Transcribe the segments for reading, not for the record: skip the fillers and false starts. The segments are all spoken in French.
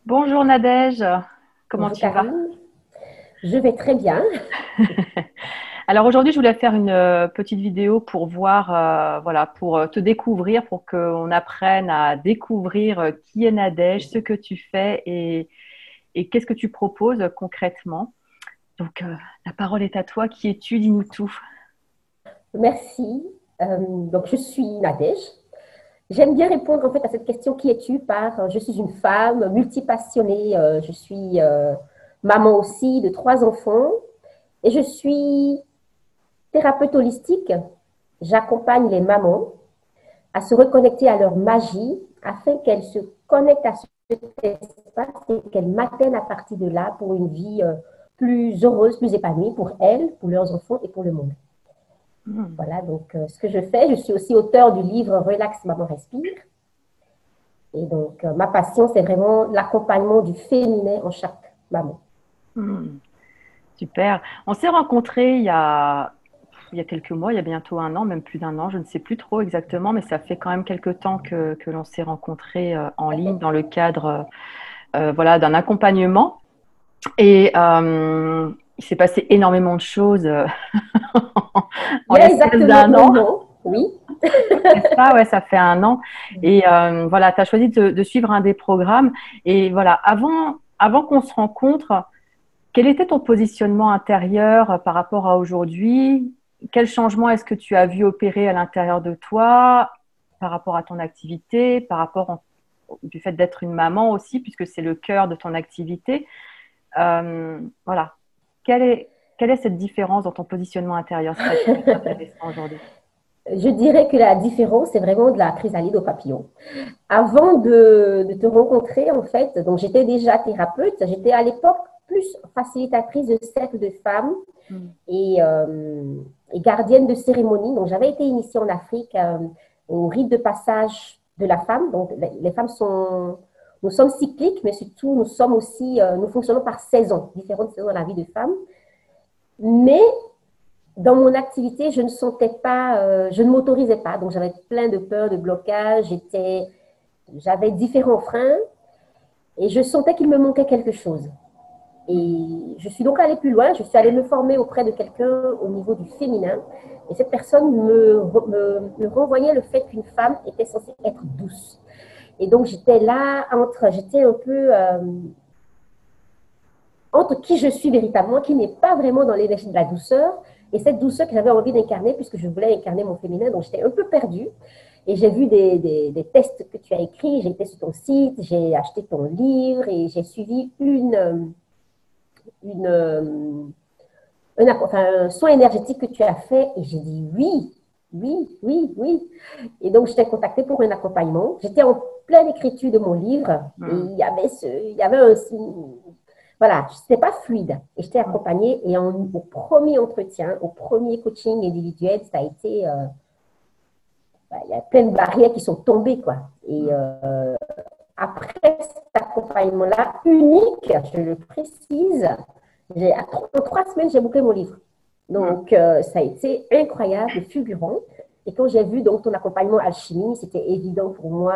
Bonjour Nadège, comment Bonjour tu vas? Karine, je vais très bien. Alors aujourd'hui, je voulais faire une petite vidéo pour voir, voilà, pour te découvrir, pour qu'on apprenne à découvrir qui est Nadège, ce que tu fais et qu'est-ce que tu proposes concrètement. Donc, la parole est à toi. Qui es-tu? Dis-nous tout. Merci. Donc, je suis Nadège. J'aime bien répondre en fait à cette question qui es-tu par je suis une femme multipassionnée, je suis maman aussi de trois enfants et je suis thérapeute holistique. J'accompagne les mamans à se reconnecter à leur magie afin qu'elles se connectent à cet espace et qu'elles m'atteignent à partir de là pour une vie plus heureuse, plus épanouie pour elles, pour leurs enfants et pour le monde. Hmm. Voilà, donc ce que je fais, je suis aussi auteur du livre Relax, maman respire. Et donc, ma passion, c'est vraiment l'accompagnement du féminin en chaque maman. Hmm. Super. On s'est rencontrés il y a quelques mois, il y a bientôt un an, même plus d'un an, je ne sais plus trop exactement, mais ça fait quand même quelques temps que l'on s'est rencontrés en ligne dans le cadre voilà, d'un accompagnement. Et il s'est passé énormément de choses Il en y a l'espace exactement d'un un an, an, oui. n'est-ce pas? Ouais, ça fait un an. Et voilà, tu as choisi de suivre un des programmes. Et voilà, avant qu'on se rencontre, quel était ton positionnement intérieur par rapport à aujourd'hui? Quel changement est-ce que tu as vu opérer à l'intérieur de toi par rapport à ton activité, par rapport du fait d'être une maman aussi, puisque c'est le cœur de ton activité? Voilà. Quelle est, quelle est cette différence dans ton positionnement intérieur? Ce serait très intéressant aujourd'hui. Je dirais que la différence, c'est vraiment de la chrysalide au papillon. Avant de te rencontrer, en fait, donc j'étais déjà thérapeute, j'étais à l'époque plus facilitatrice de cercle de femmes Mm. et, et gardienne de cérémonie. Donc j'avais été initiée en Afrique au rite de passage de la femme. Donc les femmes sont, nous sommes cycliques, mais surtout nous sommes aussi, nous fonctionnons par saison, différentes saisons dans la vie de femme. Mais dans mon activité, je ne sentais pas, je ne m'autorisais pas. Donc j'avais plein de peurs, de blocages, j'avais différents freins et je sentais qu'il me manquait quelque chose. Mm. Et je suis donc allée plus loin, je suis allée me former auprès de quelqu'un au niveau du féminin. Et cette personne me renvoyait le fait qu'une femme était censée être douce. Et donc j'étais là, j'étais un peu entre qui je suis véritablement, qui n'est pas vraiment dans l'énergie de la douceur, et cette douceur que j'avais envie d'incarner, puisque je voulais incarner mon féminin. Donc j'étais un peu perdue. Et j'ai vu des tests que tu as écrits, j'ai été sur ton site, j'ai acheté ton livre et j'ai suivi une un soin énergétique que tu as fait et j'ai dit oui, oui, oui, oui. Et donc, je t'ai contacté pour un accompagnement. J'étais en pleine écriture de mon livre et Mm. il y avait un, voilà, c'était pas fluide. Et je t'ai Mm. accompagnée et au premier entretien, au premier coaching individuel, ça a été, il y a plein de barrières qui sont tombées, quoi. Et Mm. après cet accompagnement-là, unique, je le précise, en 3 semaines, j'ai bouclé mon livre. Mm. Donc, ça a été incroyable, fulgurant. Et quand j'ai vu donc ton accompagnement alchimie, c'était évident pour moi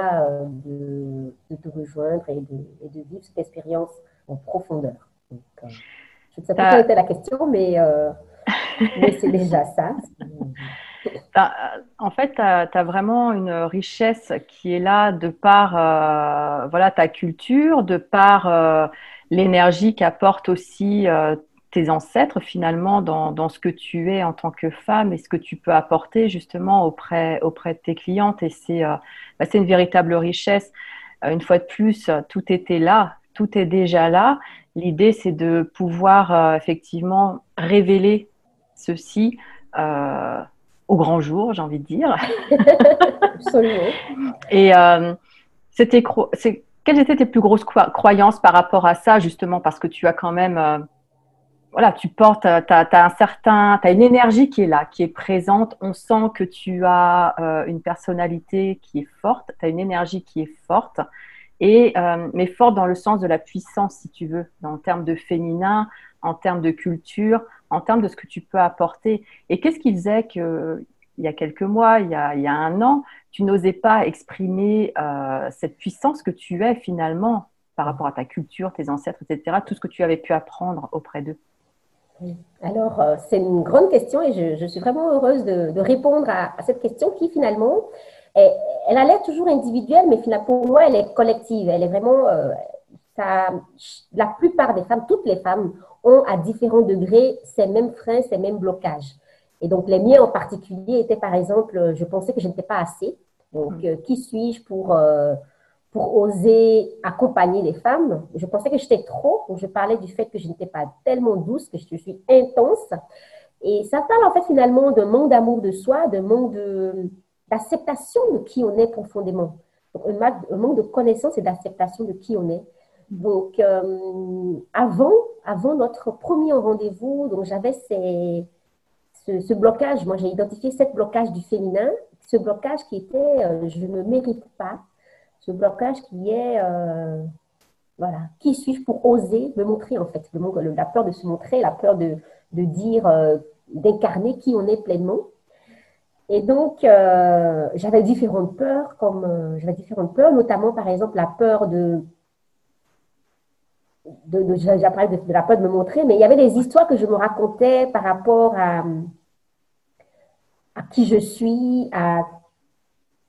de te rejoindre et de vivre cette expérience en profondeur. Donc, je ne sais pas quelle T'as- était la question, mais c'est déjà ça. En fait, tu as vraiment une richesse qui est là de par voilà, ta culture, de par l'énergie qu'apportent aussi tes ancêtres finalement dans ce que tu es en tant que femme et ce que tu peux apporter justement auprès de tes clientes. Et c'est une véritable richesse. Une fois de plus, tout était là, tout est déjà là. L'idée, c'est de pouvoir effectivement révéler ceci au grand jour, j'ai envie de dire. Absolument. Et quelles étaient tes plus grosses croyances par rapport à ça, justement, parce que tu as quand même, voilà, tu portes, t'as une énergie qui est là, qui est présente. On sent que tu as une personnalité qui est forte, tu as une énergie qui est forte. Mais forte dans le sens de la puissance, si tu veux, en termes de féminin, en termes de culture, en termes de ce que tu peux apporter. Et qu'est-ce qui faisait que, il y a quelques mois, il y a un an, tu n'osais pas exprimer cette puissance que tu es finalement? par rapport à ta culture, tes ancêtres, etc., tout ce que tu avais pu apprendre auprès d'eux? Oui. Alors, c'est une grande question et je suis vraiment heureuse de répondre à cette question qui finalement, est- elle a l'air toujours individuelle, mais finalement, pour moi, elle est collective. Elle est vraiment, ça, la plupart des femmes, toutes les femmes, ont à différents degrés ces mêmes freins, ces mêmes blocages. Et donc, les miens en particulier étaient, par exemple, je pensais que je n'étais pas assez. Donc, qui suis-je pour oser accompagner les femmes? Je pensais que j'étais trop. Donc, je parlais du fait que je n'étais pas tellement douce, que je suis intense. Et ça parle en fait finalement d'un manque d'amour de soi, d'un manque d'acceptation de qui on est profondément. Donc, un manque de connaissance et d'acceptation de qui on est. Donc, avant notre premier rendez-vous, donc j'avais ce blocage. Moi, j'ai identifié cette blocage du féminin, ce blocage qui était je ne mérite pas, ce blocage qui est voilà, qui suis-je pour oser me montrer en fait, la peur de se montrer, la peur de dire, d'incarner qui on est pleinement. Et donc, j'avais différentes peurs, notamment par exemple la peur j'ai parlé de la peur de me montrer, mais il y avait des histoires que je me racontais par rapport à qui je suis, à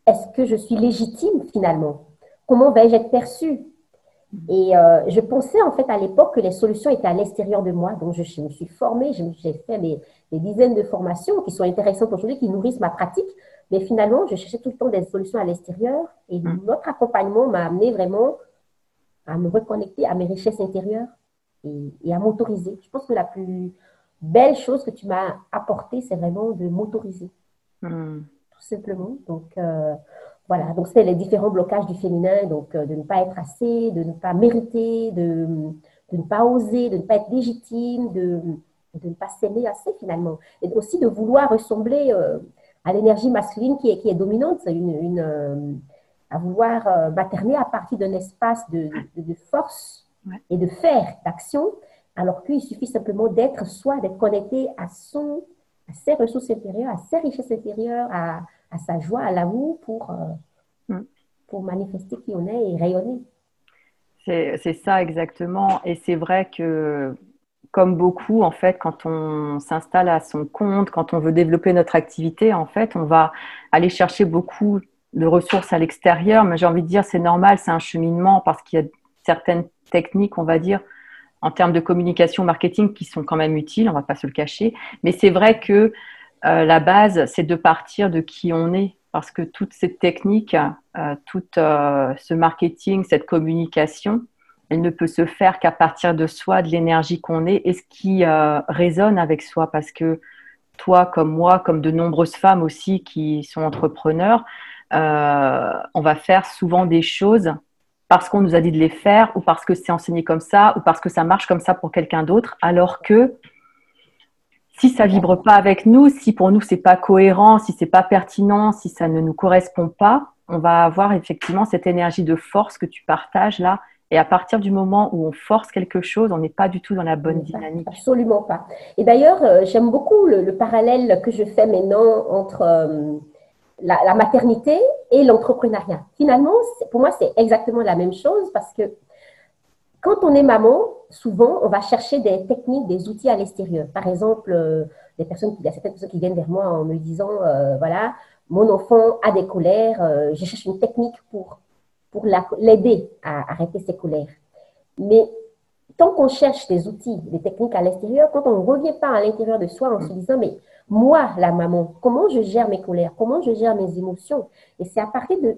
est-ce que je suis légitime finalement? Comment vais-je être perçue? Et je pensais en fait à l'époque que les solutions étaient à l'extérieur de moi. Donc, je me suis formée, j'ai fait des dizaines de formations qui sont intéressantes aujourd'hui, qui nourrissent ma pratique. Mais finalement, je cherchais tout le temps des solutions à l'extérieur. Et notre accompagnement m'a amené vraiment à me reconnecter à mes richesses intérieures et à m'autoriser. Je pense que la plus belle chose que tu m'as apportée, c'est vraiment de m'autoriser, tout simplement. Donc, voilà, donc c'est les différents blocages du féminin, donc de ne pas être assez, de ne pas mériter, de ne pas oser, de ne pas être légitime, de ne pas s'aimer assez finalement. Et aussi de vouloir ressembler à l'énergie masculine qui est dominante, à vouloir materner à partir d'un espace de force et de faire, d'action, alors qu'il suffit simplement d'être soi, d'être connecté à ses ressources intérieures, à ses richesses intérieures, à sa joie, à l'amour pour manifester qui on est et rayonner. C'est ça exactement. Et c'est vrai que, comme beaucoup, en fait, quand on s'installe à son compte, quand on veut développer notre activité, en fait, on va aller chercher beaucoup de ressources à l'extérieur. Mais j'ai envie de dire, c'est normal, c'est un cheminement parce qu'il y a certaines techniques, on va dire, en termes de communication, marketing, qui sont quand même utiles, on ne va pas se le cacher. Mais c'est vrai que la base, c'est de partir de qui on est. Parce que toute cette technique, tout ce marketing, cette communication, elle ne peut se faire qu'à partir de soi, de l'énergie qu'on est et ce qui résonne avec soi. Parce que toi, comme moi, comme de nombreuses femmes aussi qui sont entrepreneurs, on va faire souvent des choses parce qu'on nous a dit de les faire ou parce que c'est enseigné comme ça ou parce que ça marche comme ça pour quelqu'un d'autre, alors que si ça vibre pas avec nous, si pour nous c'est pas cohérent, si c'est pas pertinent, si ça ne nous correspond pas, on va avoir effectivement cette énergie de force que tu partages là. Et à partir du moment où on force quelque chose, on n'est pas du tout dans la bonne dynamique. Absolument pas. Et d'ailleurs, j'aime beaucoup le parallèle que je fais maintenant entre la maternité et l'entrepreneuriat. Finalement, pour moi, c'est exactement la même chose parce que quand on est maman, souvent, on va chercher des techniques, des outils à l'extérieur. Par exemple, il y a certaines personnes qui viennent vers moi en me disant, voilà, mon enfant a des colères, je cherche une technique pour l'aider à arrêter ses colères. Mais tant qu'on cherche des outils, des techniques à l'extérieur, quand on ne revient pas à l'intérieur de soi en se disant, mais moi, la maman, comment je gère mes colères, comment je gère mes émotions? Et c'est à partir de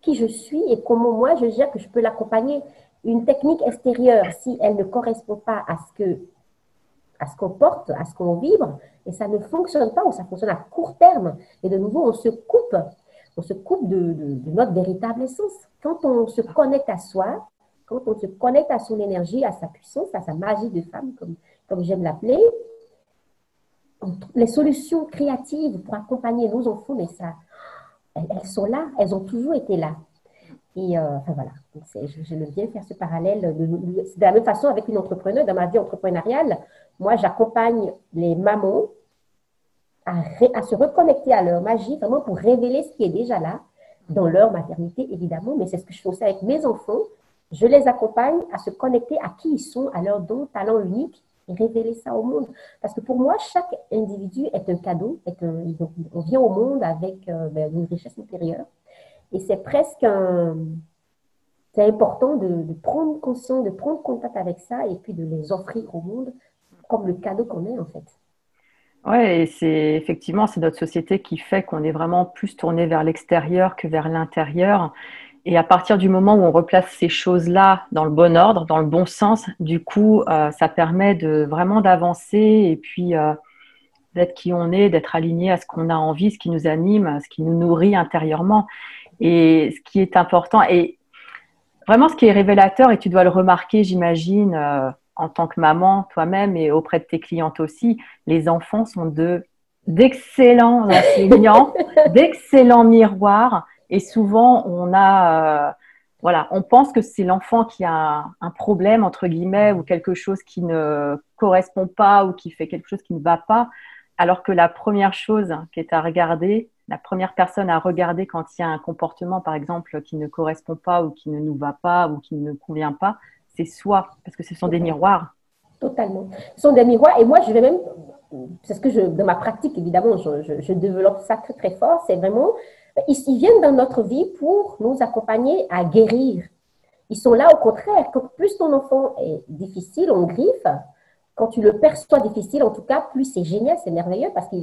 qui je suis et comment moi je gère que je peux l'accompagner. Une technique extérieure, si elle ne correspond pas à ce qu'on porte, à ce qu'on vibre, et ça ne fonctionne pas ou ça fonctionne à court terme, et de nouveau, on se coupe de notre véritable essence. Quand on se connecte à soi, quand on se connecte à son énergie, à sa puissance, à sa magie de femme, comme j'aime l'appeler, les solutions créatives pour accompagner nos enfants, mais ça, elles sont là, elles ont toujours été là. Et enfin voilà, j'aime bien faire ce parallèle. De la même façon avec une entrepreneuse, dans ma vie entrepreneuriale, moi j'accompagne les mamans à se reconnecter à leur magie, vraiment pour révéler ce qui est déjà là, dans leur maternité évidemment, mais c'est ce que je fais aussi avec mes enfants, Je les accompagne à se connecter à qui ils sont, à leur don, talent unique et révéler ça au monde. Parce que pour moi, chaque individu est un cadeau. On vient au monde avec une richesse intérieure. Et c'est presque c'est important de prendre conscience, de prendre contact avec ça et puis de les offrir au monde comme le cadeau qu'on est en fait. Ouais, et c'est effectivement, c'est notre société qui fait qu'on est vraiment plus tourné vers l'extérieur que vers l'intérieur. Et à partir du moment où on replace ces choses-là dans le bon ordre, dans le bon sens, du coup, ça permet de vraiment d'avancer et puis d'être qui on est, d'être aligné à ce qu'on a envie, ce qui nous anime, à ce qui nous nourrit intérieurement. Et ce qui est important, et vraiment ce qui est révélateur, et tu dois le remarquer, j'imagine, en tant que maman toi-même et auprès de tes clientes aussi, les enfants sont d'excellents enseignants, d'excellents miroirs. Et souvent, voilà, on pense que c'est l'enfant qui a un problème, entre guillemets, ou quelque chose qui ne correspond pas ou qui fait quelque chose qui ne va pas. Alors que la première chose qui est à regarder, la première personne à regarder quand il y a un comportement, par exemple, qui ne correspond pas ou qui ne nous va pas ou qui ne convient pas, c'est soi, parce que ce sont des Totalement. miroirs. Totalement. Ce sont des miroirs et moi je vais même, c'est ce que dans ma pratique évidemment, je développe ça très très fort, c'est vraiment, ils viennent dans notre vie pour nous accompagner à guérir. Ils sont là au contraire, quand plus ton enfant est difficile, on griffe, quand tu le perçois difficile, en tout cas, plus c'est génial, c'est merveilleux parce que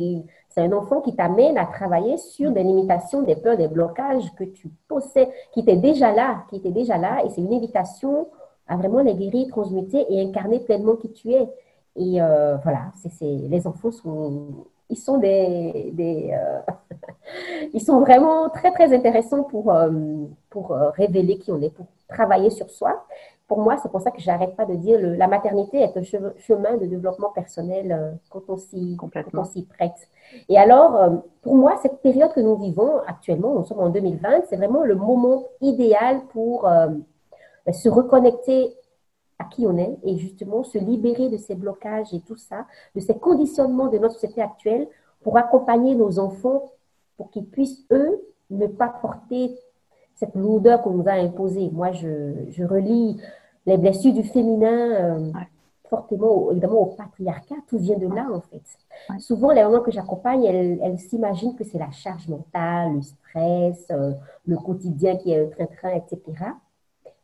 c'est un enfant qui t'amène à travailler sur des limitations, des peurs, des blocages que tu possèdes, qui étaient déjà là, et c'est une invitation à vraiment les guérir, transmuter et incarner pleinement qui tu es. Et voilà, les enfants ils sont ils sont vraiment très, très intéressants pour révéler qui on est, pour travailler sur soi. Pour moi, c'est pour ça que j'arrête pas de dire la maternité est un chemin de développement personnel quand on Complètement. s'y prête. Et alors, pour moi, cette période que nous vivons actuellement, nous sommes en 2020, c'est vraiment le moment idéal pour se reconnecter à qui on est et justement se libérer de ces blocages et tout ça, de ces conditionnements de notre société actuelle pour accompagner nos enfants pour qu'ils puissent, eux, ne pas porter cette lourdeur qu'on nous a imposée. Moi, je relie les blessures du féminin Ouais, fortement, évidemment, au patriarcat. Tout vient de ouais, là, en fait. ouais. Souvent, les mamans que j'accompagne, elles s'imaginent que c'est la charge mentale, le stress, le quotidien qui est un train-train, etc.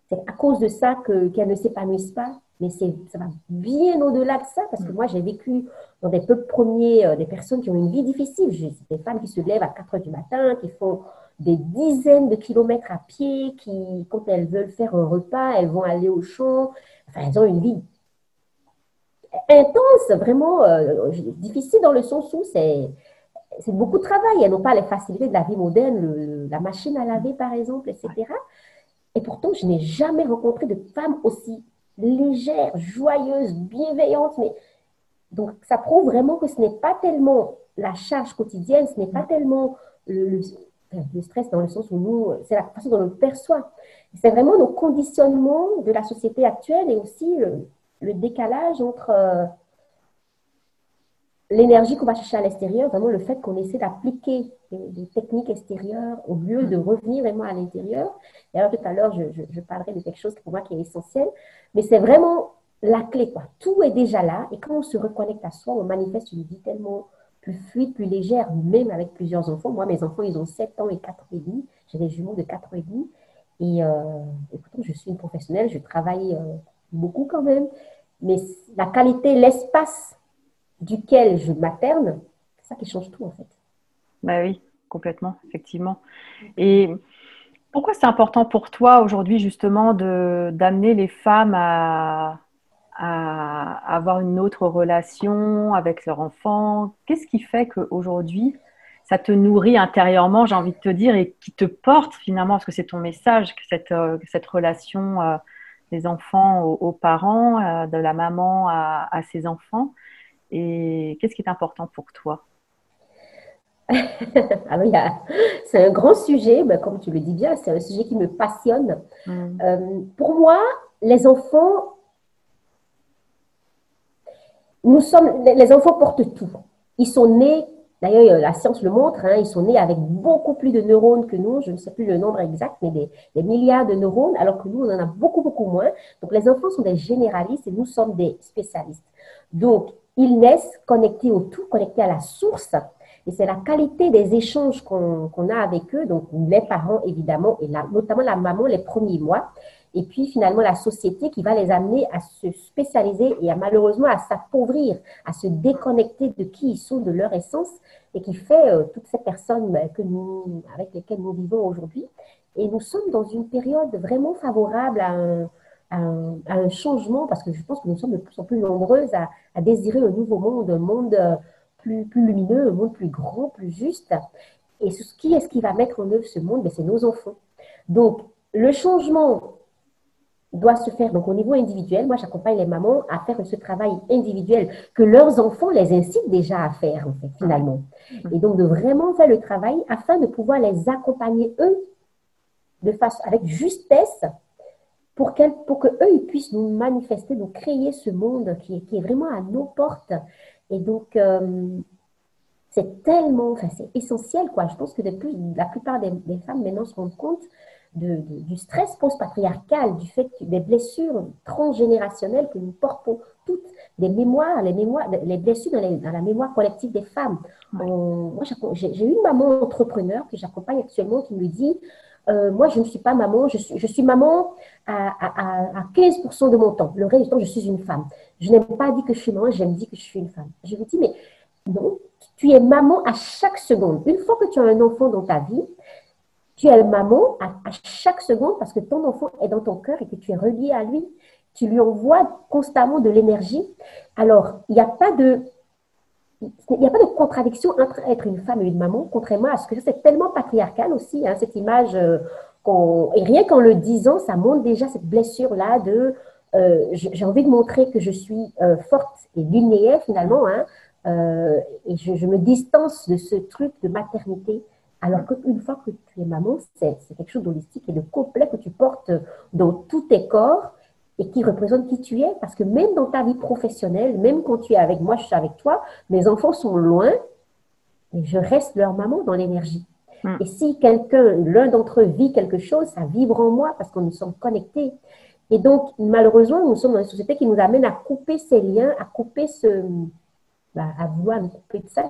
C'est à cause de ça qu'elles ne s'épanouissent pas. Mais ça va bien au-delà de ça, parce que Mm. moi, j'ai vécu dans des peuples premiers, des personnes qui ont une vie difficile. C'est des femmes qui se lèvent à 4 heures du matin, qui font des dizaines de kilomètres à pied, qui, quand elles veulent faire un repas, elles vont aller au champ. Enfin, elles ont une vie intense, vraiment difficile dans le sens où c'est beaucoup de travail. Elles n'ont pas les facilités de la vie moderne, la machine à laver, par exemple, Ouais. etc. Et pourtant, je n'ai jamais rencontré de femme aussi légère, joyeuse, bienveillante. Mais donc, ça prouve vraiment que ce n'est pas tellement la charge quotidienne, ce n'est pas Mm. tellement le stress dans le sens où nous, c'est la façon dont on le perçoit. C'est vraiment nos conditionnements de la société actuelle et aussi le décalage entre l'énergie qu'on va chercher à l'extérieur, vraiment le fait qu'on essaie d'appliquer des techniques extérieures au lieu Mm. de revenir vraiment à l'intérieur. Et alors tout à l'heure, je parlerai de quelque chose pour moi qui est essentiel, mais c'est vraiment la clé, quoi. Tout est déjà là et quand on se reconnecte à soi, on manifeste une vie tellement plus fluide, plus légère, même avec plusieurs enfants. Moi, mes enfants, ils ont 7 ans et 4 ans et demi. J'ai des jumeaux de 4 ans et demi. Et écoutez, je suis une professionnelle, je travaille beaucoup quand même, mais la qualité, l'espace duquel je materne, c'est ça qui change tout en fait. Bah oui, complètement, effectivement. Et pourquoi c'est important pour toi aujourd'hui justement d'amener les femmes à avoir une autre relation avec leur enfant? Qu'est-ce qui fait qu'aujourd'hui, ça te nourrit intérieurement, j'ai envie de te dire, et qui te porte finalement, parce que c'est ton message, que cette relation des enfants aux parents, de la maman à ses enfants. Et qu'est-ce qui est important pour toi? Alors, c'est un grand sujet, mais comme tu le dis bien, c'est un sujet qui me passionne. Mm. Pour moi, les enfants, les enfants portent tout. Ils sont nés D'ailleurs, la science le montre, hein, ils sont nés avec beaucoup plus de neurones que nous, je ne sais plus le nombre exact, mais des milliards de neurones, alors que nous, on en a beaucoup, beaucoup moins. Donc, les enfants sont des généralistes et nous sommes des spécialistes. Donc, ils naissent connectés au tout, connectés à la source. Et c'est la qualité des échanges qu'on a avec eux, donc les parents évidemment, et notamment la maman les premiers mois, et puis finalement la société qui va les amener à se spécialiser et malheureusement à s'appauvrir, à se déconnecter de qui ils sont, de leur essence, et qui fait toutes ces personnes avec lesquelles nous vivons aujourd'hui. Et nous sommes dans une période vraiment favorable à un changement, parce que je pense que nous sommes de plus en plus nombreuses à désirer un nouveau monde, un monde plus lumineux, un monde plus grand, plus juste. Et qui est-ce qui va mettre en œuvre ce monde? C'est nos enfants. Donc, le changement doit se faire donc au niveau individuel. Moi, j'accompagne les mamans à faire ce travail individuel que leurs enfants les incitent déjà à faire, en fait, finalement. Et donc, de vraiment faire le travail afin de pouvoir les accompagner, eux, avec justesse, pour que eux, ils puissent nous manifester, nous créer ce monde qui est vraiment à nos portes. Et donc, c'est tellement, enfin, c'est essentiel, quoi. Je pense que la plupart des femmes maintenant se rendent compte du stress post-patriarcal, du fait que des blessures transgénérationnelles que nous portons toutes, les blessures dans la mémoire collective des femmes. Ouais. Moi, j'ai une maman entrepreneur que j'accompagne actuellement qui me dit, moi, je ne suis pas maman, je suis maman à 15% de mon temps. Le reste du temps, je suis une femme. Je n'aime pas dire que je suis maman, j'aime dire que je suis une femme. Je lui dis, mais non, tu es maman à chaque seconde. Une fois que tu as un enfant dans ta vie, tu es maman à chaque seconde parce que ton enfant est dans ton cœur et que tu es relié à lui. Tu lui envoies constamment de l'énergie. Alors, il n'y a pas de contradiction entre être une femme et une maman, contrairement à ce que c'est tellement patriarcal aussi, hein, cette image. Et rien qu'en le disant, ça montre déjà cette blessure-là de j'ai envie de montrer que je suis forte et linéaire finalement, hein, et je me distance de ce truc de maternité. Alors qu'une fois que tu es maman, c'est quelque chose d'holistique et de complet que tu portes dans tous tes corps et qui représente qui tu es. Parce que même dans ta vie professionnelle, même quand tu es avec moi, je suis avec toi, mes enfants sont loin, mais je reste leur maman dans l'énergie. Et si l'un d'entre eux vit quelque chose, ça vibre en moi parce que nous sommes connectés. Et donc, malheureusement, nous sommes dans une société qui nous amène à couper ces liens, à couper à vouloir nous couper de ça,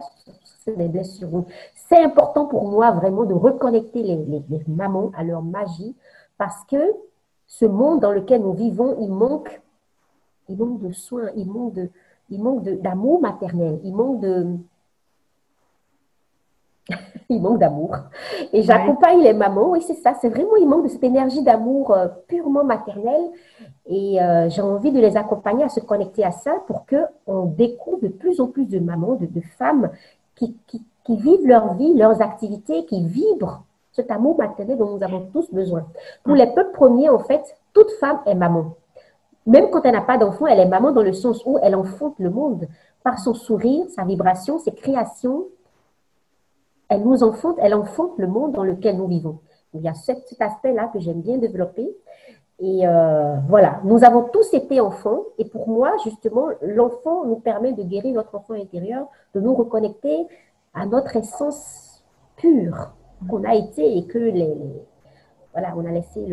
c'est des blessures. C'est important pour moi vraiment de reconnecter les mamans à leur magie parce que ce monde dans lequel nous vivons, il manque de soins, il manque d'amour maternel, il manque d'amour. Et j'accompagne les mamans, oui, c'est ça, c'est vraiment, il manque de cette énergie d'amour purement maternelle. Et j'ai envie de les accompagner à se connecter à ça pour qu'on découvre de plus en plus de mamans, de femmes qui vivent leur vie, leurs activités, qui vibrent cet amour maternel dont nous avons tous besoin. Pour les peuples premiers, en fait, toute femme est maman. Même quand elle n'a pas d'enfant, elle est maman dans le sens où elle enfante le monde par son sourire, sa vibration, ses créations. Elle enfante le monde dans lequel nous vivons. Il y a cet aspect-là que j'aime bien développer. Et voilà, nous avons tous été enfants. Et pour moi, justement, l'enfant nous permet de guérir notre enfant intérieur, de nous reconnecter à notre essence pure qu'on a été et que on a laissé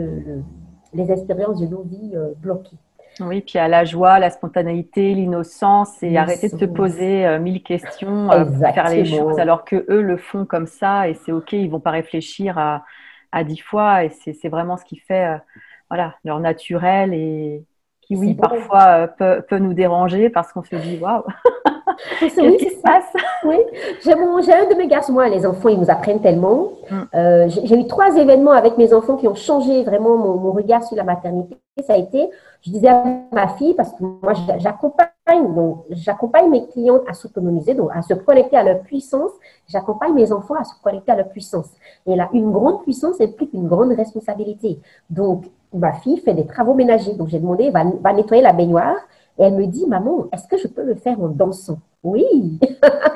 les expériences de nos vies bloquées. Oui, puis à la joie, la spontanéité, l'innocence et arrêter de se poser 1000 questions pour faire les choses alors que eux le font comme ça et c'est ok, ils vont pas réfléchir à 10 fois et c'est vraiment ce qui fait leur naturel et qui oui parfois peut nous déranger parce qu'on se dit waouh. Qu'est-ce qui se passe? Oui, j'ai un de mes garçons, moi, les enfants, ils nous apprennent tellement. J'ai eu 3 événements avec mes enfants qui ont changé vraiment mon regard sur la maternité. Ça a été, je disais à ma fille, parce que moi, j'accompagne mes clientes à s'autonomiser, donc à se connecter à leur puissance. J'accompagne mes enfants à se connecter à leur puissance. Et là, une grande puissance implique une grande responsabilité. Donc, ma fille fait des travaux ménagers. Donc, j'ai demandé, va nettoyer la baignoire. Et elle me dit, maman, est-ce que je peux le faire en dansant? Oui.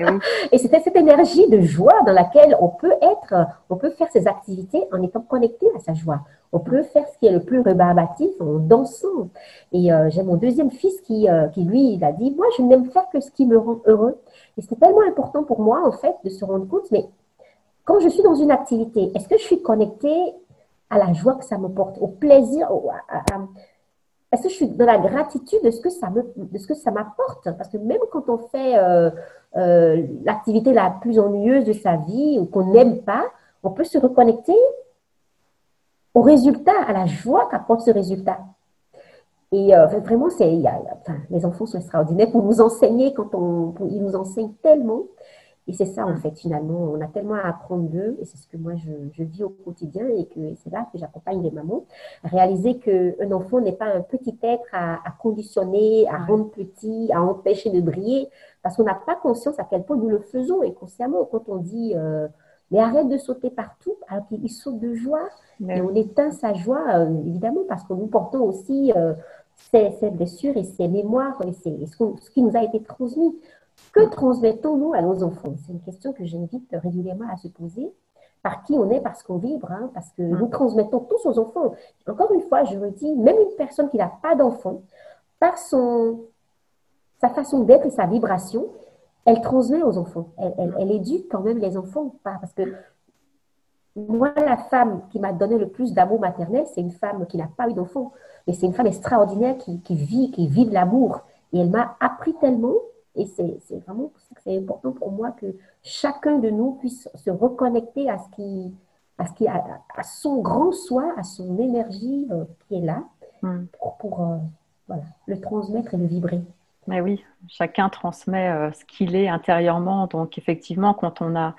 Et oui. Et c'était cette énergie de joie dans laquelle on peut faire ses activités en étant connecté à sa joie. On peut faire ce qui est le plus rébarbatif en dansant. Et j'ai mon deuxième fils qui, lui, il a dit, moi, je n'aime faire que ce qui me rend heureux. Et c'était tellement important pour moi, en fait, de se rendre compte, mais quand je suis dans une activité, est-ce que je suis connectée à la joie que ça me porte, au plaisir, est-ce que je suis dans la gratitude de ce que ça m'apporte? Parce que même quand on fait l'activité la plus ennuyeuse de sa vie ou qu'on n'aime pas, on peut se reconnecter au résultat, à la joie qu'apporte ce résultat. Et vraiment, enfin, les enfants sont extraordinaires pour nous enseigner ils nous enseignent tellement. Et c'est ça, en fait, finalement, on a tellement à apprendre d'eux, et c'est ce que moi, je vis au quotidien, et que c'est là que j'accompagne les mamans, à réaliser qu'un enfant n'est pas un petit être à conditionner, à rendre petit, à empêcher de briller, parce qu'on n'a pas conscience à quel point nous le faisons inconsciemment quand on dit mais arrête de sauter partout, alors qu'il saute de joie, Mais et on oui. éteint sa joie, évidemment, parce que nous portons aussi ces blessures et ces mémoires, et ce qui nous a été transmis. Que transmettons-nous à nos enfants? C'est une question que j'invite régulièrement à se poser. Par qui on est, parce qu'on vibre, hein, parce que nous transmettons tous aux enfants. Encore une fois, je redis, même une personne qui n'a pas d'enfant, par sa façon d'être et sa vibration, elle transmet aux enfants. Elle éduque quand même les enfants ou pas? Parce que moi, la femme qui m'a donné le plus d'amour maternel, c'est une femme qui n'a pas eu d'enfant. Mais c'est une femme extraordinaire qui vit de l'amour. Et elle m'a appris tellement. Et c'est vraiment pour ça que c'est important pour moi que chacun de nous puisse se reconnecter à son grand soi, à son énergie qui est là, Mm. pour voilà, le transmettre et le vibrer. Mais oui, chacun transmet ce qu'il est intérieurement. Donc effectivement, quand on a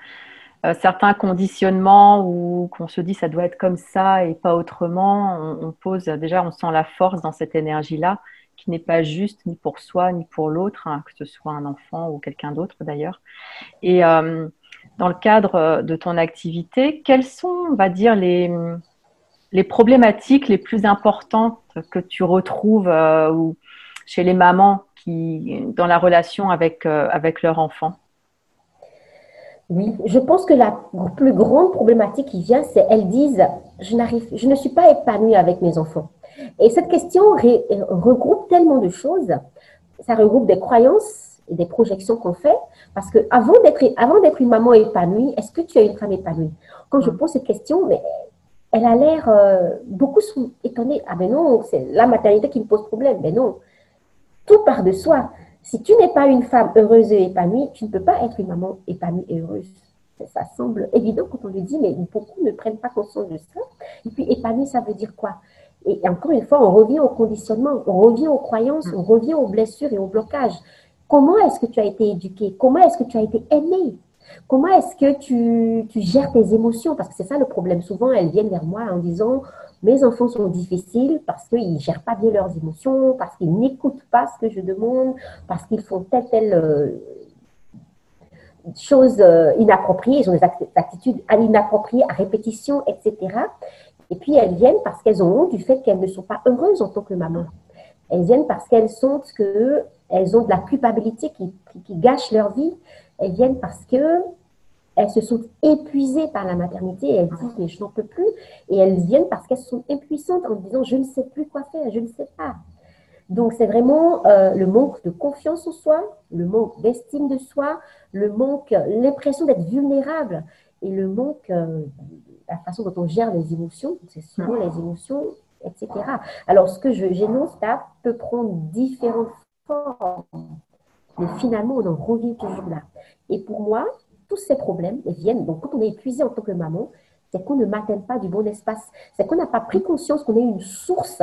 certains conditionnements ou qu'on se dit ça doit être comme ça et pas autrement, on pose déjà, on sent la force dans cette énergie-là qui n'est pas juste ni pour soi ni pour l'autre, hein, que ce soit un enfant ou quelqu'un d'autre d'ailleurs. Et dans le cadre de ton activité, quelles sont, on va dire, les problématiques les plus importantes que tu retrouves ou chez les mamans dans la relation avec leur enfant? Oui, je pense que la plus grande problématique qui vient, c'est elles disent, je ne suis pas épanouie avec mes enfants. Et cette question regroupe tellement de choses. Ça regroupe des croyances et des projections qu'on fait. Parce que avant d'être une maman épanouie, est-ce que tu es une femme épanouie? Quand je pose cette question, mais elle a l'air, beaucoup sont étonnés. Ah ben non, c'est la maternité qui me pose problème. Mais non, tout part de soi. Si tu n'es pas une femme heureuse et épanouie, tu ne peux pas être une maman épanouie et heureuse. Ça semble évident quand on le dit, mais beaucoup ne prennent pas conscience de ça. Et puis, épanouie, ça veut dire quoi? Et encore une fois, on revient au conditionnement, on revient aux croyances, on revient aux blessures et aux blocages. Comment est-ce que tu as été éduquée? Comment est-ce que tu as été aimée? Comment est-ce que tu gères tes émotions? Parce que c'est ça le problème. Souvent, elles viennent vers moi en disant, mes enfants sont difficiles parce qu'ils ne gèrent pas bien leurs émotions, parce qu'ils n'écoutent pas ce que je demande, parce qu'ils font telle chose inappropriée, ils ont des attitudes inappropriées à répétition, etc. Et puis, elles viennent parce qu'elles ont honte du fait qu'elles ne sont pas heureuses en tant que maman. Elles viennent parce qu'elles sentent qu'elles ont de la culpabilité qui gâche leur vie. Elles viennent parce qu'elles se sont épuisées par la maternité et elles disent mais je n'en peux plus. Et elles viennent parce qu'elles sont impuissantes en disant je ne sais plus quoi faire, je ne sais pas. Donc c'est vraiment le manque de confiance en soi, le manque d'estime de soi, l'impression d'être vulnérable et le manque, la façon dont on gère les émotions, c'est souvent les émotions, etc. Alors ce que j'énonce là peut prendre différentes formes. Mais finalement, on en revient toujours là. Et pour moi, tous ces problèmes viennent, donc quand on est épuisé en tant que maman, c'est qu'on ne materne pas du bon espace. C'est qu'on n'a pas pris conscience qu'on est une source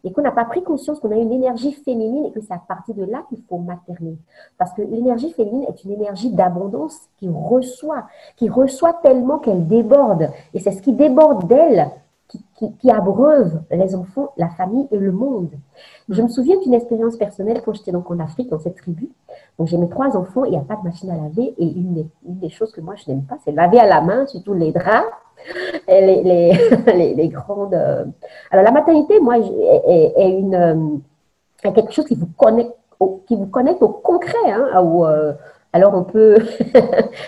et qu'on n'a pas pris conscience qu'on a une énergie féminine et que c'est à partir de là qu'il faut materner. Parce que l'énergie féminine est une énergie d'abondance qui reçoit tellement qu'elle déborde. Et c'est ce qui déborde d'elle qui abreuve les enfants, la famille et le monde. Je me souviens d'une expérience personnelle quand j'étais donc en Afrique, dans cette tribu. Donc j'ai mes 3 enfants, il n'y a pas de machine à laver et une des choses que moi je n'aime pas, c'est laver à la main, surtout les draps, et les grandes... Alors la maternité, moi, est quelque chose qui vous connecte qui vous connectent au concret, hein, alors on peut,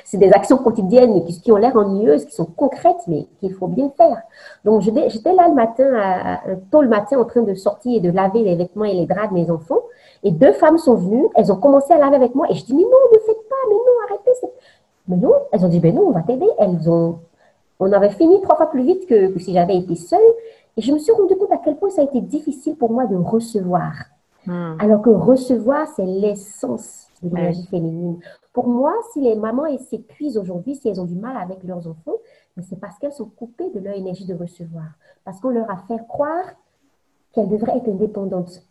c'est des actions quotidiennes qui ont l'air ennuyeuses, qui sont concrètes, mais qu'il faut bien faire. Donc j'étais là le matin, tôt le matin, en train de sortir et de laver les vêtements et les draps de mes enfants, et deux femmes sont venues, elles ont commencé à laver avec moi, et je dis, mais non, ne faites pas, mais non, arrêtez. Mais non, elles ont dit, ben non, on va t'aider. On avait fini 3 fois plus vite que si j'avais été seule, et je me suis rendu compte à quel point ça a été difficile pour moi de recevoir. Alors que recevoir, c'est l'essence de l'énergie féminine. Pour moi, si les mamans s'épuisent aujourd'hui, si elles ont du mal avec leurs enfants, c'est parce qu'elles sont coupées de leur énergie de recevoir. Parce qu'on leur a fait croire qu'elles devraient être indépendantes,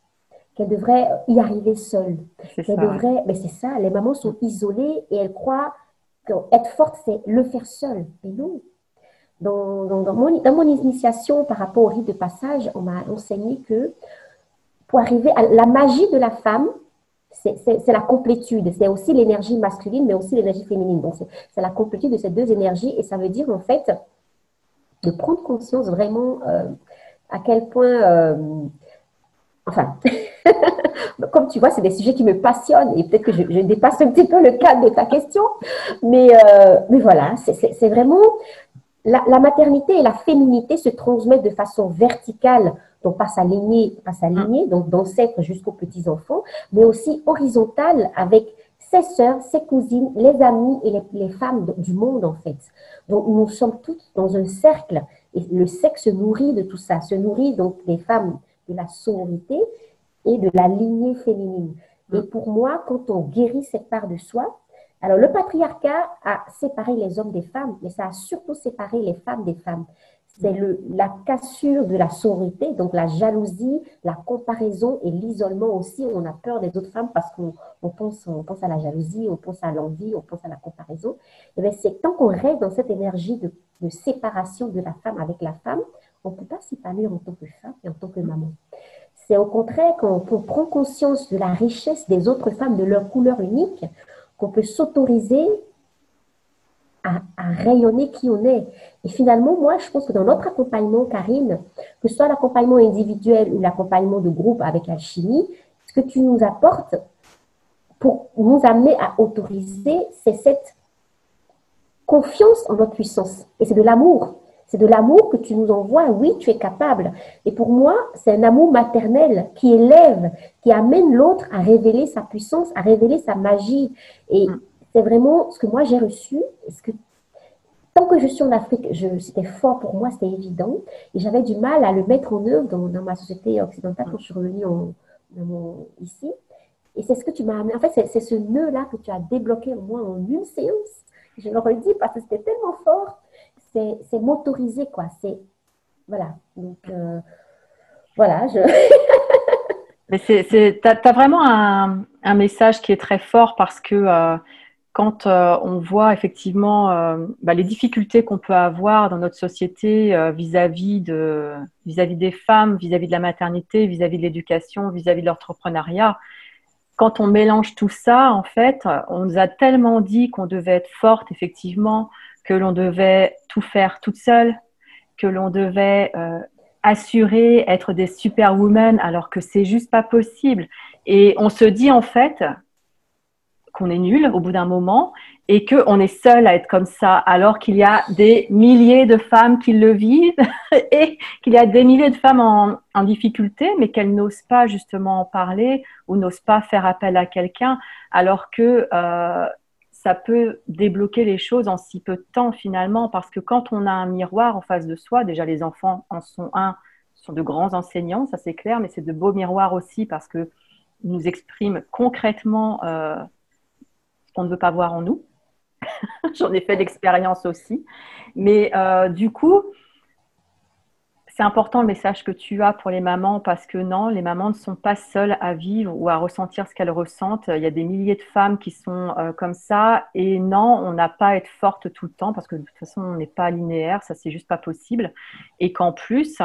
qu'elles devraient y arriver seules. Mais c'est ça, les mamans sont isolées et elles croient qu'être forte, c'est le faire seule. Mais non. Dans mon initiation par rapport au rite de passage, on m'a enseigné que pour arriver à la magie de la femme, c'est la complétude. C'est aussi l'énergie masculine, mais aussi l'énergie féminine. Donc, c'est la complétude de ces deux énergies. Et ça veut dire, en fait, de prendre conscience vraiment à quel point... enfin, comme tu vois, c'est des sujets qui me passionnent. Et peut-être que je dépasse un petit peu le cadre de ta question. Mais voilà, c'est vraiment... La maternité et la féminité se transmettent de façon verticale, donc par sa lignée, donc d'ancêtres jusqu'aux petits-enfants, mais aussi horizontale avec ses sœurs, ses cousines, les amis et les femmes du monde, en fait. Donc, nous sommes toutes dans un cercle et le sexe se nourrit de tout ça, se nourrit donc des femmes de la sororité et de la lignée féminine. Et pour moi, quand on guérit cette part de soi, alors, le patriarcat a séparé les hommes des femmes, mais ça a surtout séparé les femmes des femmes. C'est la cassure de la sororité, donc la jalousie, la comparaison et l'isolement aussi. On a peur des autres femmes parce qu'on pense à la jalousie, on pense à l'envie, on pense à la comparaison. Et bien, c'est tant qu'on reste dans cette énergie de séparation de la femme avec la femme, on ne peut pas s'épanouir en tant que femme et en tant que maman. C'est au contraire quand on prend conscience de la richesse des autres femmes, de leur couleur unique, qu'on peut s'autoriser à rayonner qui on est. Et finalement, moi, je pense que dans notre accompagnement, Karine, que ce soit l'accompagnement individuel ou l'accompagnement de groupe avec Alchimie, ce que tu nous apportes pour nous amener à autoriser, c'est cette confiance en notre puissance. Et c'est de l'amour. C'est de l'amour que tu nous envoies. Oui, tu es capable. Et pour moi, c'est un amour maternel qui élève, qui amène l'autre à révéler sa puissance, à révéler sa magie. Et c'est vraiment ce que moi j'ai reçu. Tant que je suis en Afrique, c'était fort pour moi, c'était évident. Et j'avais du mal à le mettre en œuvre dans ma société occidentale quand je suis revenue ici. Et c'est ce que tu m'as amené. En fait, c'est ce nœud-là que tu as débloqué en moi en une séance. Je le redis parce que c'était tellement fort. C'est m'autoriser, quoi. Voilà. Donc, voilà. Mais t'as vraiment un message qui est très fort parce que quand on voit effectivement les difficultés qu'on peut avoir dans notre société vis-à-vis des femmes, vis-à-vis de la maternité, vis-à-vis de l'éducation, vis-à-vis de l'entrepreneuriat, quand on mélange tout ça, en fait, on nous a tellement dit qu'on devait être forte, effectivement, que l'on devait tout faire toute seule, que l'on devait assurer être des superwomen, alors que c'est juste pas possible. Et on se dit en fait qu'on est nul au bout d'un moment et qu'on est seul à être comme ça, alors qu'il y a des milliers de femmes qui le vivent et qu'il y a des milliers de femmes en difficulté, mais qu'elles n'osent pas justement en parler ou n'osent pas faire appel à quelqu'un, alors que ça peut débloquer les choses en si peu de temps finalement, parce que quand on a un miroir en face de soi, déjà les enfants en sont de grands enseignants, ça c'est clair, mais c'est de beaux miroirs aussi parce qu'ils nous expriment concrètement ce qu'on ne veut pas voir en nous. J'en ai fait l'expérience aussi. Mais du coup, c'est important le message que tu as pour les mamans parce que non, les mamans ne sont pas seules à vivre ou à ressentir ce qu'elles ressentent. Il y a des milliers de femmes qui sont comme ça et non, on n'a pas à être forte tout le temps parce que de toute façon, on n'est pas linéaire, ça c'est juste pas possible. Et qu'en plus,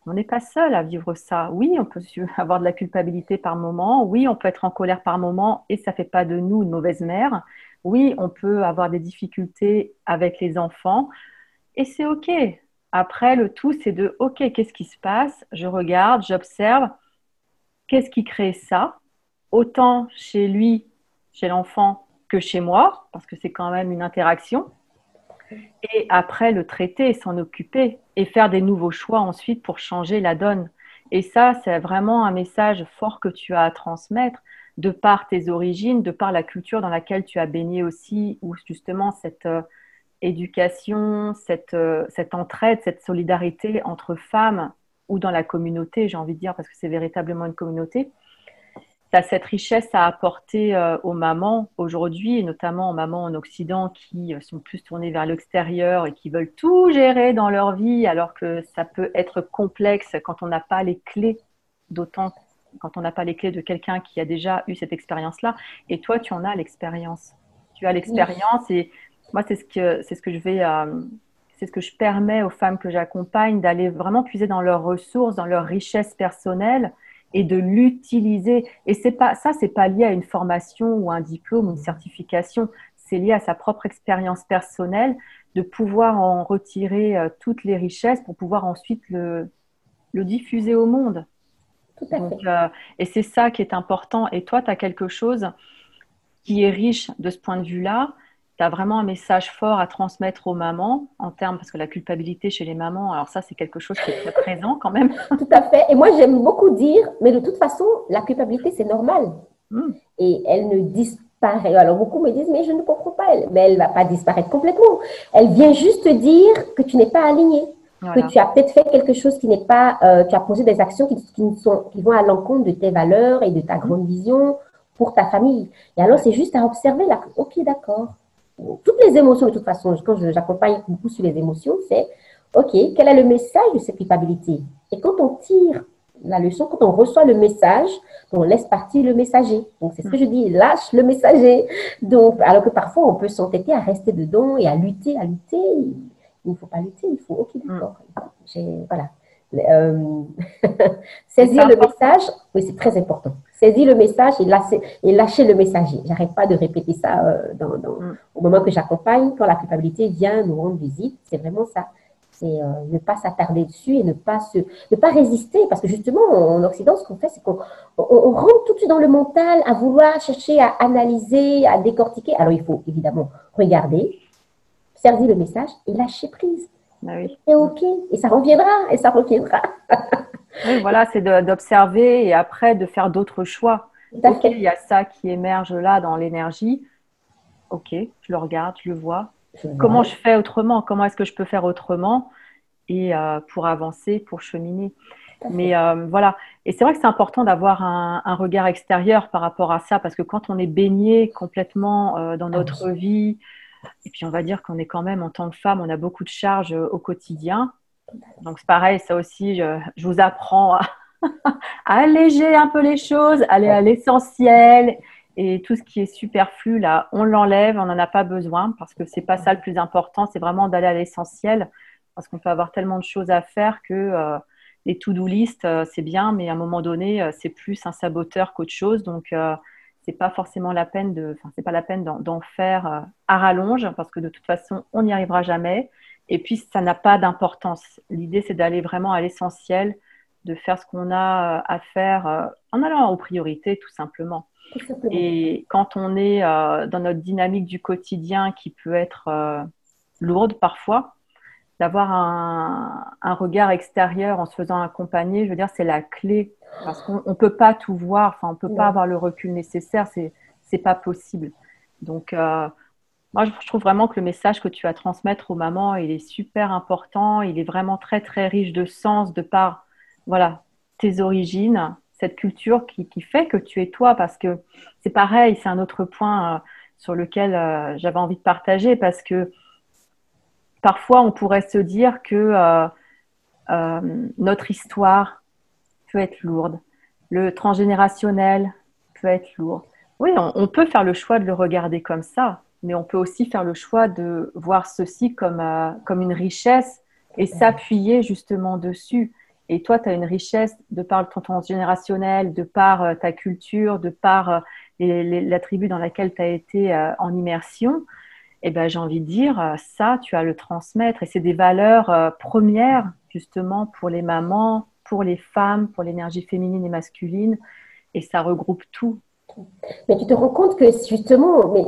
on n'est pas seul à vivre ça. Oui, on peut avoir de la culpabilité par moment. Oui, on peut être en colère par moment et ça ne fait pas de nous une mauvaise mère. Oui, on peut avoir des difficultés avec les enfants et c'est OK. Après, le tout, c'est de OK, qu'est-ce qui se passe? Je regarde, j'observe. Qu'est-ce qui crée ça? autant chez lui, chez l'enfant, que chez moi, parce que c'est quand même une interaction. Et après, le traiter et s'en occuper et faire des nouveaux choix ensuite pour changer la donne. Et ça, c'est vraiment un message fort que tu as à transmettre de par tes origines, de par la culture dans laquelle tu as baigné aussi, où justement cette éducation, cette entraide, cette solidarité entre femmes ou dans la communauté, j'ai envie de dire, parce que c'est véritablement une communauté, tu as cette richesse à apporter aux mamans aujourd'hui, et notamment aux mamans en Occident qui sont plus tournées vers l'extérieur et qui veulent tout gérer dans leur vie, alors que ça peut être complexe quand on n'a pas les clés, d'autant quand on n'a pas les clés de quelqu'un qui a déjà eu cette expérience-là. Et toi, tu en as l'expérience. Tu as Oui, l'expérience et moi, c'est ce que je vais, c'est ce que je permets aux femmes que j'accompagne d'aller vraiment puiser dans leurs ressources, dans leurs richesses personnelles et de l'utiliser. Et c'est pas lié à une formation ou un diplôme ou une certification. C'est lié à sa propre expérience personnelle, de pouvoir en retirer toutes les richesses pour pouvoir ensuite le diffuser au monde. tout à Donc, fait. et c'est ça qui est important. Et toi, tu as quelque chose qui est riche de ce point de vue-là. Tu as vraiment un message fort à transmettre aux mamans en termes, parce que la culpabilité chez les mamans, alors ça, c'est quelque chose qui est très présent quand même. Tout à fait. Et moi, j'aime beaucoup dire, mais de toute façon, la culpabilité, c'est normal. Hmm, Et elle ne disparaît. Alors, beaucoup me disent, mais je ne comprends pas. Mais elle ne va pas disparaître complètement. Elle vient juste dire que tu n'es pas aligné, que voilà. tu as peut-être fait quelque chose qui n'est pas, tu as posé des actions qui vont à l'encontre de tes valeurs et de ta Hmm, grande vision pour ta famille. Et alors, ouais. c'est juste à observer, là, ok, d'accord. Toutes les émotions, de toute façon, quand j'accompagne beaucoup sur les émotions, c'est, ok, quel est le message de cette culpabilité? Et quand on tire la leçon, quand on reçoit le message, on laisse partir le messager. Donc, c'est ce que Hmm, je dis, lâche le messager. Donc, alors que parfois, on peut s'entêter à rester dedans et à lutter, à lutter. Il ne faut pas lutter, il faut, ok, hmm. d'accord. Voilà. Euh, Et c'est saisir le important. message, oui, c'est très important. Saisir le message et lâcher le messager. J'arrête pas de répéter ça Hmm, au moment que j'accompagne, quand la culpabilité vient nous rendre visite, c'est vraiment ça. C'est ne pas s'attarder dessus et ne pas résister. Parce que justement, en Occident, ce qu'on fait, c'est qu'on rentre tout de suite dans le mental à vouloir chercher à analyser, à décortiquer. Alors, il faut évidemment regarder, servir le message et lâcher prise. bah oui. Et Hmm. OK. Et ça reviendra, et ça reviendra. Oui, voilà, c'est d'observer et après de faire d'autres choix. Tout à Ok, fait. il y a ça qui émerge là dans l'énergie. Ok, je le regarde, je le vois. Je Comment vois. je fais autrement? Comment est-ce que je peux faire autrement et pour avancer, pour cheminer? Tout à fait. Mais voilà. Et c'est vrai que c'est important d'avoir un regard extérieur par rapport à ça, parce que quand on est baigné complètement dans Ah notre oui. vie, et puis on va dire qu'on est quand même en tant que femme, on a beaucoup de charges au quotidien. Donc c'est pareil, ça aussi, je vous apprends à alléger un peu les choses, aller Ouais. à l'essentiel et tout ce qui est superflu là, on l'enlève, on n'en a pas besoin parce que c'est pas ça le plus important, c'est vraiment d'aller à l'essentiel parce qu'on peut avoir tellement de choses à faire que les to-do list c'est bien, mais à un moment donné c'est plus un saboteur qu'autre chose, donc c'est pas forcément la peine enfin c'est pas la peine d'en faire à rallonge parce que de toute façon on n'y arrivera jamais et puis ça n'a pas d'importance. L'idée c'est d'aller vraiment à l'essentiel de faire ce qu'on a à faire en allant aux priorités, tout simplement. Tout simplement. Et quand on est dans notre dynamique du quotidien qui peut être lourde parfois, d'avoir un regard extérieur en se faisant accompagner, je veux dire, c'est la clé. Parce qu'on ne peut pas tout voir, enfin, on ne peut pas Non. avoir le recul nécessaire, c'est pas possible. Donc, moi, je trouve vraiment que le message que tu vas transmettre aux mamans, il est super important. Il est vraiment très, très riche de sens de par, voilà, tes origines, cette culture qui fait que tu es toi. Parce que c'est pareil, c'est un autre point sur lequel j'avais envie de partager. Parce que parfois, on pourrait se dire que notre histoire peut être lourde. Le transgénérationnel peut être lourd. Oui, on peut faire le choix de le regarder comme ça, mais on peut aussi faire le choix de voir ceci comme une richesse et s'appuyer justement dessus. Et toi, tu as une richesse de par ton transgénérationnel, de par ta culture, de par la tribu dans laquelle tu as été en immersion. Et ben, j'ai envie de dire, ça, tu as à le transmettre. Et c'est des valeurs premières, justement, pour les mamans, pour les femmes, pour l'énergie féminine et masculine. Et ça regroupe tout. Mais tu te rends compte que justement, mais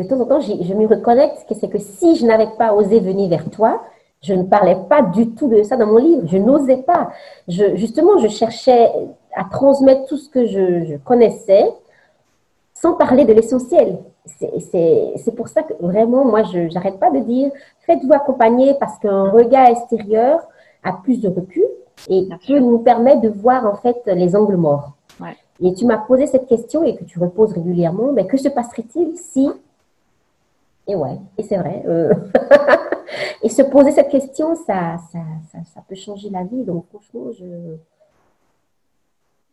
de temps en temps, je me reconnecte que c'est que si je n'avais pas osé venir vers toi, je ne parlais pas du tout de ça dans mon livre. Je n'osais pas. Justement, je cherchais à transmettre tout ce que je connaissais sans parler de l'essentiel. C'est pour ça que vraiment, moi, je n'arrête pas de dire, faites-vous accompagner parce qu'un regard extérieur a plus de recul et Bien peut sûr. nous permettre de voir en fait les angles morts. Ouais. Et tu m'as posé cette question et que tu reposes régulièrement, mais que se passerait-il si... Et ouais, et c'est vrai. Et se poser cette question, ça peut changer la vie. Donc franchement,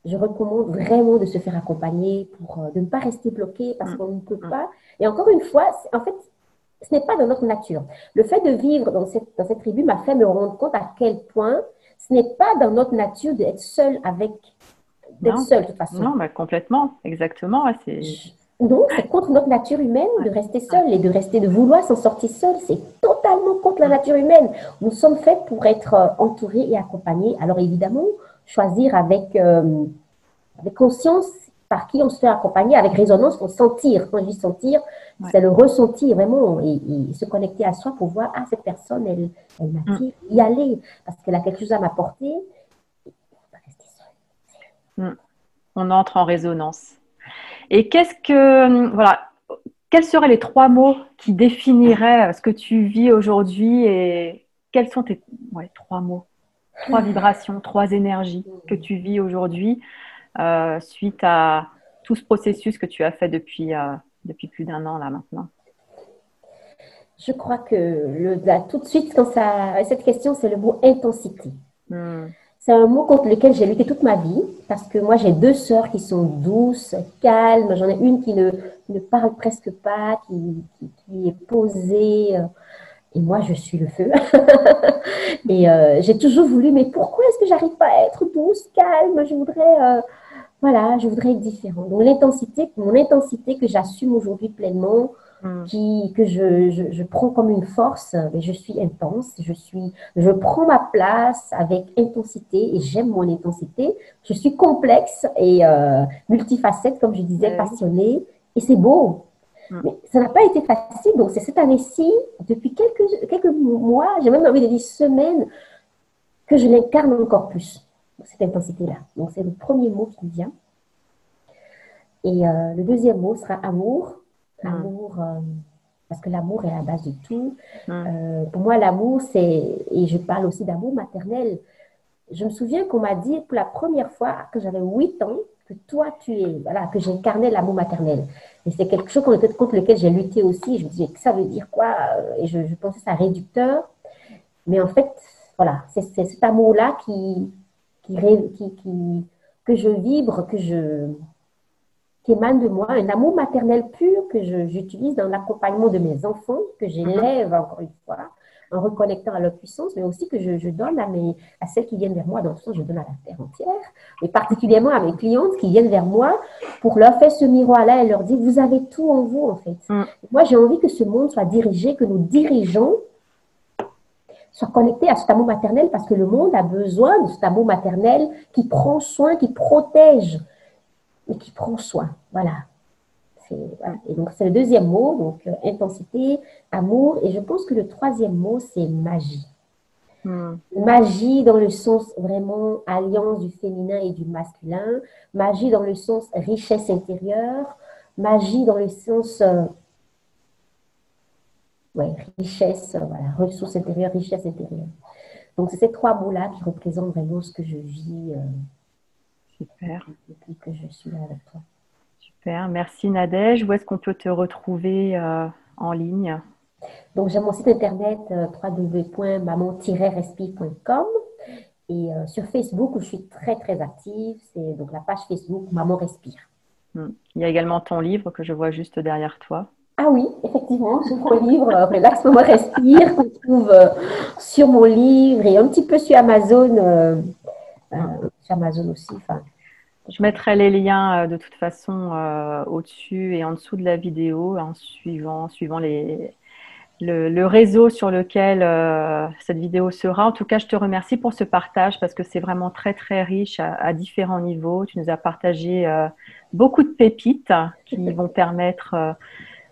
je recommande vraiment de se faire accompagner pour de ne pas rester bloqué parce Mm, qu'on ne peut mm. pas. Et encore une fois, en fait, ce n'est pas dans notre nature. Le fait de vivre dans cette tribu m'a fait me rendre compte à quel point ce n'est pas dans notre nature d'être seul d'être Non, seul de toute façon. non, bah, complètement, exactement. Ouais, c'est Donc, c'est contre notre nature humaine ouais, de rester ouais. seul et de vouloir s'en sortir seul. C'est totalement contre la nature humaine. Nous sommes faits pour être entourés et accompagnés. Alors, évidemment, choisir avec conscience par qui on se fait accompagner, avec résonance pour sentir. Quand je dis sentir, Ouais. c'est le ressentir vraiment et se connecter à soi pour voir, ah, cette personne, elle Mm, m'attire, y aller parce qu'elle a quelque chose à m'apporter. Pas rester seul. mm. On entre en résonance. Et qu'est-ce que, voilà, quels seraient les trois mots qui définiraient ce que tu vis aujourd'hui et quels sont tes trois mots, trois vibrations, trois énergies que tu vis aujourd'hui suite à tout ce processus que tu as fait depuis plus d'un an là maintenant? Je crois que là, tout de suite, cette question, c'est le mot intensité. Hmm. C'est un mot contre lequel j'ai lutté toute ma vie parce que moi, j'ai deux sœurs qui sont douces, calmes. J'en ai une qui ne parle presque pas, qui est posée. Et moi, je suis le feu. Et j'ai toujours voulu, mais pourquoi est-ce que j'arrive pas à être douce, calme? Voilà, je voudrais être différente. Donc, mon intensité que j'assume aujourd'hui pleinement, Hmm. que je prends comme une force, mais je suis intense, je prends ma place avec intensité et j'aime mon intensité. Je suis complexe et multifacette, comme je disais, Eh oui. passionnée, et c'est beau. Hmm. Mais ça n'a pas été facile. Donc, c'est cette année-ci, depuis quelques mois, j'ai même envie de dire semaines, que je l'incarne encore plus, cette intensité-là. Donc, c'est le premier mot qui me vient. Et le deuxième mot sera amour. Hmm. Amour, parce que l'amour est la base de tout. Hmm. Pour moi, l'amour, et je parle aussi d'amour maternel. Je me souviens qu'on m'a dit pour la première fois que j'avais 8 ans que toi, voilà, que j'incarnais l'amour maternel. Et c'est quelque chose contre lequel j'ai lutté aussi. Je me disais, ça veut dire quoi? Et je pensais ça réducteur. Mais en fait, voilà, c'est cet amour-là que je vibre, qui émane de moi, un amour maternel pur que j'utilise dans l'accompagnement de mes enfants, que Mhm. j'élève encore une fois, en reconnectant à leur puissance, mais aussi que je donne à celles qui viennent vers moi, dans le sens je donne à la terre entière, mais particulièrement à mes clientes qui viennent vers moi pour leur faire ce miroir-là et leur dire, vous avez tout en vous en fait. Hmm. Moi, j'ai envie que ce monde soit dirigé, que nos dirigeants soient connectés à cet amour maternel parce que le monde a besoin de cet amour maternel qui prend soin, qui protège et qui prend soin. Voilà. Voilà. Hmm. Et donc, c'est le deuxième mot, donc intensité, amour. Et je pense que le troisième mot, c'est magie. Hmm. Magie dans le sens vraiment alliance du féminin et du masculin. Magie dans le sens richesse intérieure. Magie dans le sens ouais, richesse, voilà, ressources intérieures, richesse intérieure. Donc, c'est ces trois mots-là qui représentent vraiment ce que je vis Super, depuis que je suis là avec toi. super. Merci Nadège. Où est-ce qu'on peut te retrouver en ligne? Donc, j'ai mon site internet www.maman-respire.com et sur Facebook où je suis très très active, c'est donc la page Facebook Maman Respire. Hmm. Il y a également ton livre que je vois juste derrière toi. Ah oui, effectivement, j'ai mon livre Relax Maman Respire qu'on trouve sur mon livre et un petit peu Hmm. sur Amazon aussi. Enfin, Je mettrai les liens de toute façon au-dessus et en dessous de la vidéo en suivant le réseau sur lequel cette vidéo sera. En tout cas, je te remercie pour ce partage parce que c'est vraiment très, très riche à différents niveaux. Tu nous as partagé beaucoup de pépites qui vont permettre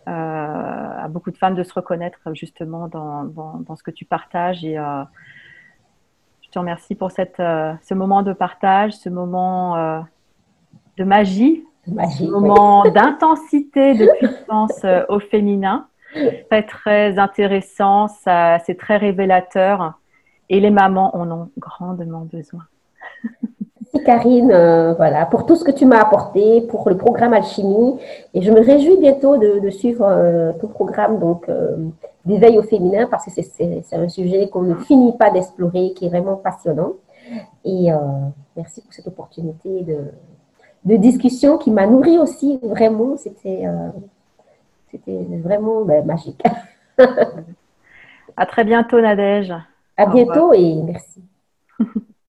à beaucoup de femmes de se reconnaître justement dans ce que tu partages. Et je te remercie pour ce moment de partage, ce moment de magie, ce Magique, oui. moment d'intensité, de puissance au féminin. Très, très intéressant, c'est très révélateur et les mamans en ont grandement besoin. Merci Karine, voilà, pour tout ce que tu m'as apporté, pour le programme Alchimie. Et je me réjouis bientôt de suivre ton programme d'éveil au féminin parce que c'est un sujet qu'on ne finit pas d'explorer, qui est vraiment passionnant. Et merci pour cette opportunité de discussion qui m'a nourri aussi, vraiment. C'était vraiment magique. À très bientôt, Nadège. À Au revoir. bientôt et merci.